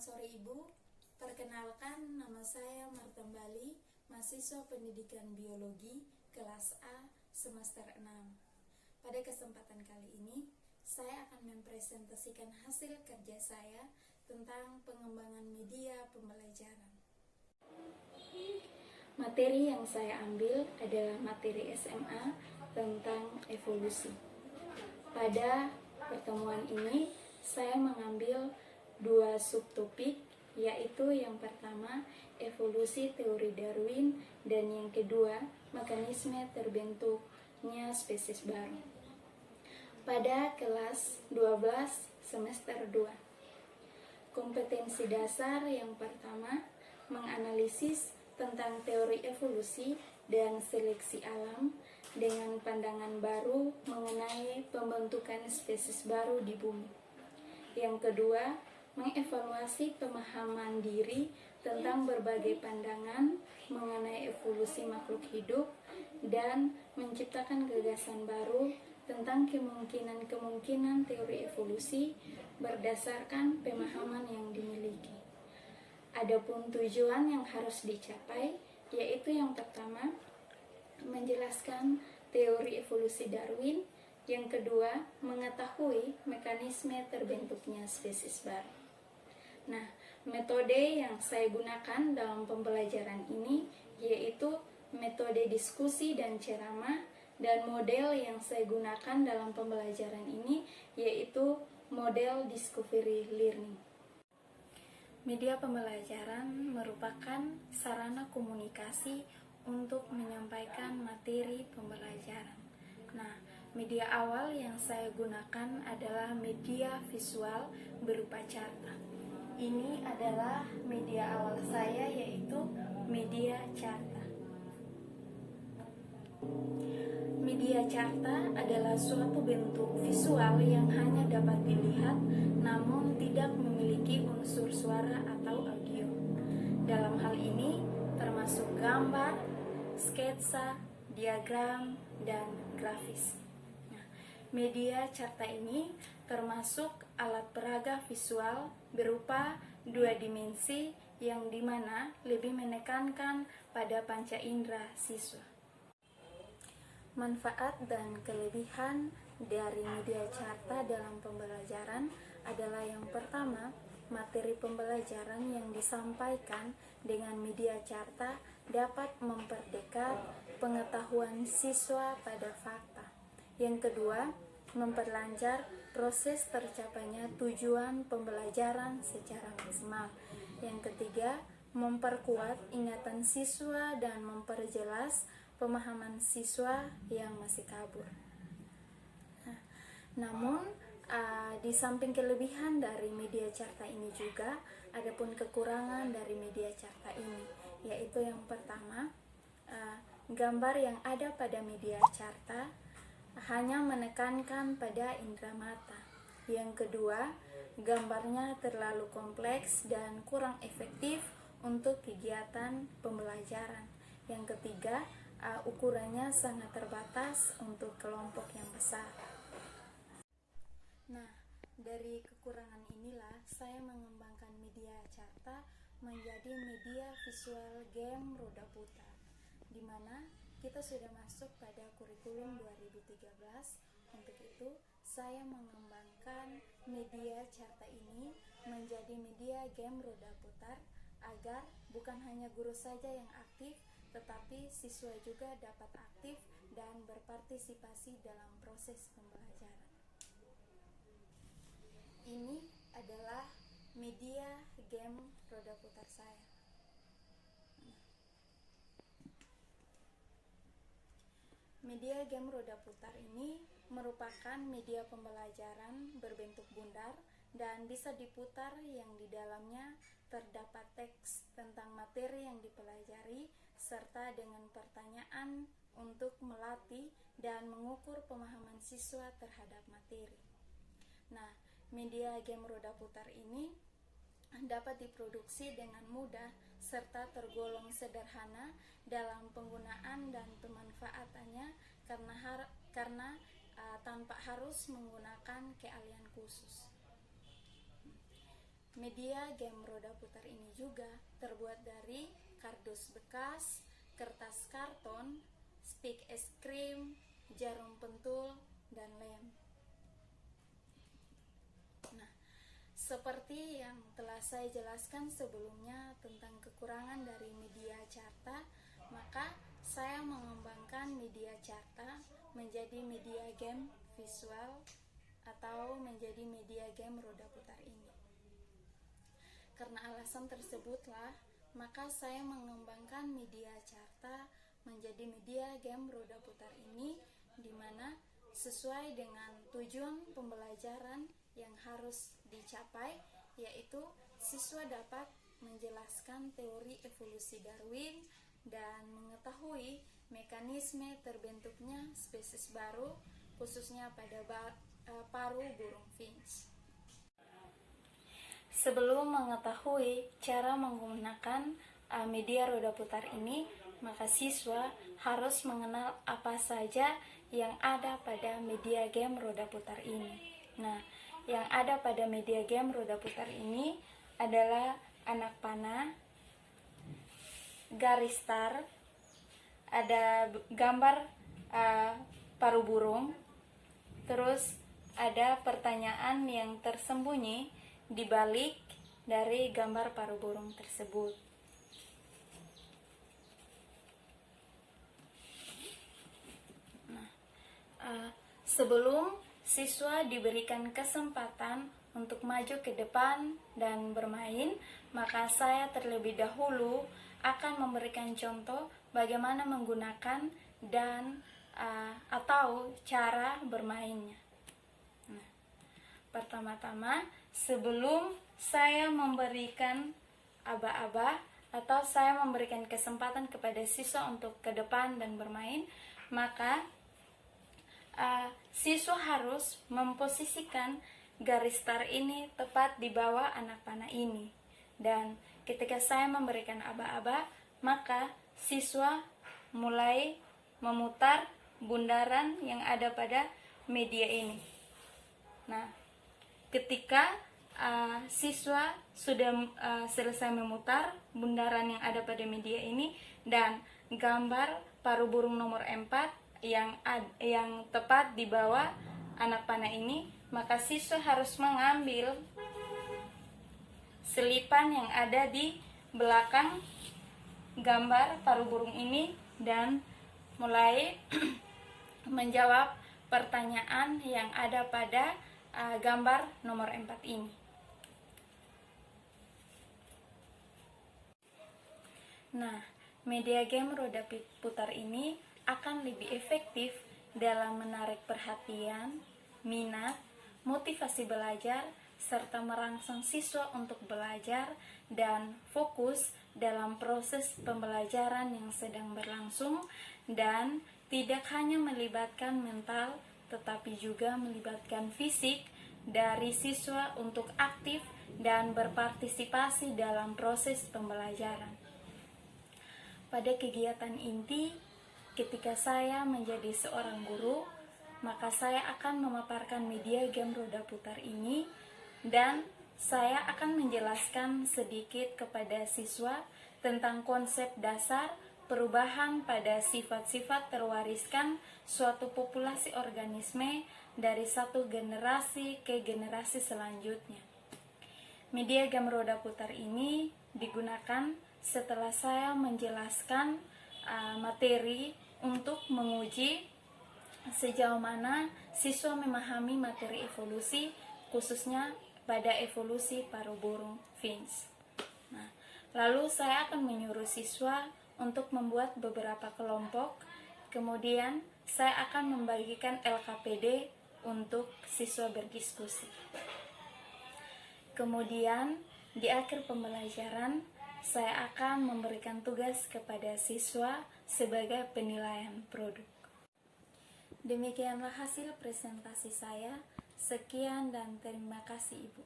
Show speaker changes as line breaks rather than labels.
Selamat sore Ibu, perkenalkan nama saya Marta Bali, mahasiswa pendidikan biologi kelas A semester 6. Pada kesempatan kali ini, saya akan mempresentasikan hasil kerja saya tentang pengembangan media pembelajaran. Materi yang saya ambil adalah materi SMA tentang evolusi. Pada pertemuan ini, saya mengambil dua subtopik, yaitu yang pertama evolusi teori Darwin dan yang kedua mekanisme terbentuknya spesies baru. Pada kelas 12 semester 2, kompetensi dasar yang pertama menganalisis tentang teori evolusi dan seleksi alam dengan pandangan baru mengenai pembentukan spesies baru di bumi. Yang kedua, mengevaluasi pemahaman diri tentang berbagai pandangan mengenai evolusi makhluk hidup dan menciptakan gagasan baru tentang kemungkinan-kemungkinan teori evolusi berdasarkan pemahaman yang dimiliki. Adapun tujuan yang harus dicapai, yaitu yang pertama, menjelaskan teori evolusi Darwin, yang kedua, mengetahui mekanisme terbentuknya spesies baru. Nah, metode yang saya gunakan dalam pembelajaran ini yaitu metode diskusi dan ceramah, dan model yang saya gunakan dalam pembelajaran ini yaitu model discovery learning. Media pembelajaran merupakan sarana komunikasi untuk menyampaikan materi pembelajaran. Nah, media awal yang saya gunakan adalah media visual berupa carta. Ini adalah media awal saya, yaitu media carta. Media carta adalah suatu bentuk visual yang hanya dapat dilihat namun tidak memiliki unsur suara atau audio. Dalam hal ini termasuk gambar, sketsa, diagram, dan grafis. Media carta ini termasuk alat peraga visual berupa dua dimensi yang dimana lebih menekankan pada panca indera siswa. Manfaat dan kelebihan dari media carta dalam pembelajaran adalah yang pertama, materi pembelajaran yang disampaikan dengan media carta dapat memperdekat pengetahuan siswa pada fakta. Yang kedua, memperlancar proses tercapainya tujuan pembelajaran secara maksimal. Yang ketiga, memperkuat ingatan siswa dan memperjelas pemahaman siswa yang masih kabur. Namun, di samping kelebihan dari media carta ini juga, ada pun kekurangan dari media carta ini, yaitu yang pertama, gambar yang ada pada media carta hanya menekankan pada indera mata. Yang kedua, gambarnya terlalu kompleks dan kurang efektif untuk kegiatan pembelajaran. Yang ketiga, ukurannya sangat terbatas untuk kelompok yang besar. Nah, dari kekurangan inilah saya mengembangkan media carta menjadi media visual game roda putar, di mana kita sudah masuk pada kurikulum 2013. Untuk itu, saya mengembangkan media carta ini menjadi media game roda putar agar bukan hanya guru saja yang aktif, tetapi siswa juga dapat aktif dan berpartisipasi dalam proses pembelajaran. Ini adalah media game roda putar saya. Media game roda putar ini merupakan media pembelajaran berbentuk bundar dan bisa diputar, yang di dalamnya terdapat teks tentang materi yang dipelajari serta dengan pertanyaan untuk melatih dan mengukur pemahaman siswa terhadap materi. Nah, media game roda putar ini dapat diproduksi dengan mudah serta tergolong sederhana dalam penggunaan dan pemanfaatannya karena tanpa harus menggunakan keahlian khusus. Media game roda putar ini juga terbuat dari kardus bekas, kertas karton, stik es krim, jarum pentul, dan lem. Nah, seperti yang telah saya jelaskan sebelumnya tentang kekurangan dari media carta, maka saya mengembangkan media carta menjadi media game visual atau menjadi media game roda putar ini. Karena alasan tersebutlah, maka saya mengembangkan media carta menjadi media game roda putar ini, di mana sesuai dengan tujuan pembelajaran yang harus dicapai, yaitu siswa dapat menjelaskan teori evolusi Darwin dan mengetahui mekanisme terbentuknya spesies baru, khususnya pada paru burung finch. Sebelum mengetahui cara menggunakan media roda putar ini, maka siswa harus mengenal apa saja yang ada pada media game roda putar ini. Nah, yang ada pada media game roda putar ini adalah anak panah, garis star, ada gambar paru burung, terus ada pertanyaan yang tersembunyi di balik dari gambar paru burung tersebut. Nah, sebelum siswa diberikan kesempatan untuk maju ke depan dan bermain, maka saya terlebih dahulu akan memberikan contoh bagaimana menggunakan dan atau cara bermainnya. Nah, pertama-tama, sebelum saya memberikan aba-aba atau saya memberikan kesempatan kepada siswa untuk ke depan dan bermain, maka siswa harus memposisikan garis star ini tepat di bawah anak panah ini. Dan ketika saya memberikan aba-aba, maka siswa mulai memutar bundaran yang ada pada media ini. Nah, ketika siswa sudah selesai memutar bundaran yang ada pada media ini dan gambar paru burung nomor 4 yang tepat di bawah anak panah ini, maka siswa harus mengambil selipan yang ada di belakang gambar paru burung ini dan mulai menjawab pertanyaan yang ada pada gambar nomor 4 ini. Nah, media game roda putar ini akan lebih efektif dalam menarik perhatian, minat, motivasi belajar, serta merangsang siswa untuk belajar dan fokus dalam proses pembelajaran yang sedang berlangsung, dan tidak hanya melibatkan mental tetapi juga melibatkan fisik dari siswa untuk aktif dan berpartisipasi dalam proses pembelajaran. Pada kegiatan inti, ketika saya menjadi seorang guru, maka saya akan memaparkan media game roda putar ini dan saya akan menjelaskan sedikit kepada siswa tentang konsep dasar perubahan pada sifat-sifat terwariskan suatu populasi organisme dari satu generasi ke generasi selanjutnya. Media game roda putar ini digunakan setelah saya menjelaskan materi untuk menguji sejauh mana siswa memahami materi evolusi, khususnya pada evolusi paru burung finch. Nah, lalu saya akan menyuruh siswa untuk membuat beberapa kelompok, kemudian saya akan membagikan LKPD untuk siswa berdiskusi. Kemudian di akhir pembelajaran, saya akan memberikan tugas kepada siswa sebagai penilaian produk. Demikianlah hasil presentasi saya. Sekian dan terima kasih Ibu.